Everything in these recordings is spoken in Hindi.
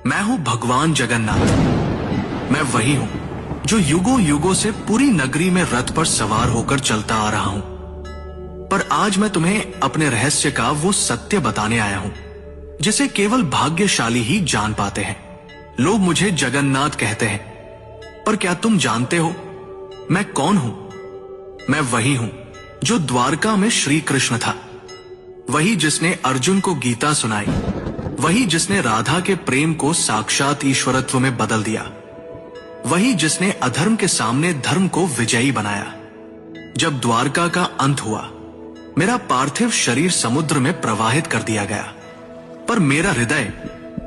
मैं हूं भगवान जगन्नाथ। मैं वही हूं जो युगों युगों से पूरी नगरी में रथ पर सवार होकर चलता आ रहा हूं। पर आज मैं तुम्हें अपने रहस्य का वो सत्य बताने आया हूं जिसे केवल भाग्यशाली ही जान पाते हैं। लोग मुझे जगन्नाथ कहते हैं, पर क्या तुम जानते हो मैं कौन हूं? मैं वही हूं जो द्वारका में श्री कृष्ण था, वही जिसने अर्जुन को गीता सुनाई, वही जिसने राधा के प्रेम को साक्षात ईश्वरत्व में बदल दिया, वही जिसने अधर्म के सामने धर्म को विजयी बनाया। जब द्वारका का अंत हुआ, मेरा पार्थिव शरीर समुद्र में प्रवाहित कर दिया गया, पर मेरा हृदय,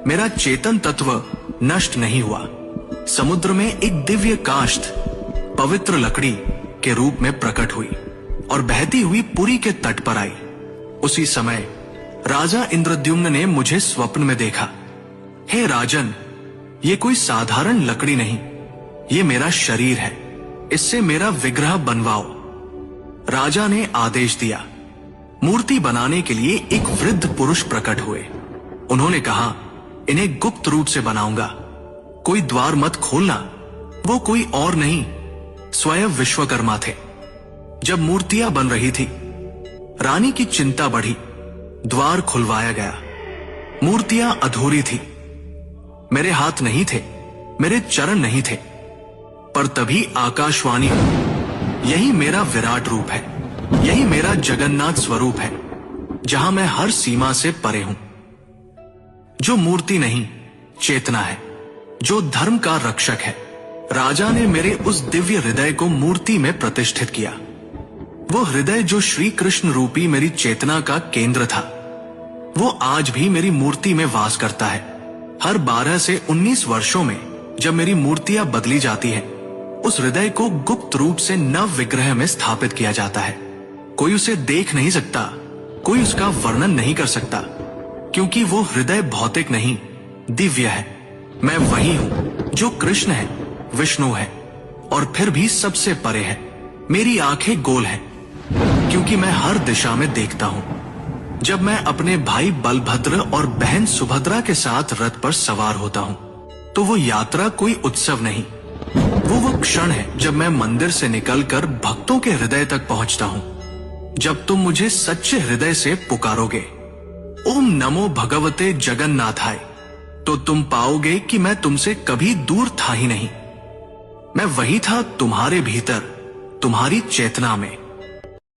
मेरा चेतन तत्व नष्ट नहीं हुआ। समुद्र में एक दिव्य काष्ठ पवित्र लकड़ी के रूप में प्रकट हुई और बहती हुई पुरी के तट पर आई। उसी समय राजा इंद्रद्युम्न ने मुझे स्वप्न में देखा। हे राजन, ये कोई साधारण लकड़ी नहीं, ये मेरा शरीर है, इससे मेरा विग्रह बनवाओ। राजा ने आदेश दिया। मूर्ति बनाने के लिए एक वृद्ध पुरुष प्रकट हुए। उन्होंने कहा, इन्हें गुप्त रूप से बनाऊंगा, कोई द्वार मत खोलना। वो कोई और नहीं, स्वयं विश्वकर्मा थे। जब मूर्तियां बन रही थी, रानी की चिंता बढ़ी। द्वार खुलवाया गया। मूर्तियां अधूरी थी। मेरे हाथ नहीं थे, मेरे चरण नहीं थे, पर तभी आकाशवाणी हुई, यही मेरा विराट रूप है, यही मेरा जगन्नाथ स्वरूप है, जहां मैं हर सीमा से परे हूं। जो मूर्ति नहीं, चेतना है, जो धर्म का रक्षक है। राजा ने मेरे उस दिव्य हृदय को मूर्ति में प्रतिष्ठित किया। वो हृदय जो श्री कृष्ण रूपी मेरी चेतना का केंद्र था, वो आज भी मेरी मूर्ति में वास करता है। हर 12 से 19 वर्षों में जब मेरी मूर्तियां बदली जाती हैं, उस हृदय को गुप्त रूप से नव विग्रह में स्थापित किया जाता है। कोई उसे देख नहीं सकता, कोई उसका वर्णन नहीं कर सकता, क्योंकि वो हृदय भौतिक नहीं, दिव्य है। मैं वही हूं जो कृष्ण है, विष्णु है, और फिर भी सबसे परे है। मेरी आंखें गोल हैं, क्योंकि मैं हर दिशा में देखता हूं। जब मैं अपने भाई बलभद्र और बहन सुभद्रा के साथ रथ पर सवार होता हूं, तो वो यात्रा कोई उत्सव नहीं, वो क्षण है जब मैं मंदिर से निकलकर भक्तों के हृदय तक पहुंचता हूं। जब तुम मुझे सच्चे हृदय से पुकारोगे, ओम नमो भगवते जगन्नाथाय, तो तुम पाओगे कि मैं तुमसे कभी दूर था ही नहीं। मैं वही था तुम्हारे भीतर, तुम्हारी चेतना में।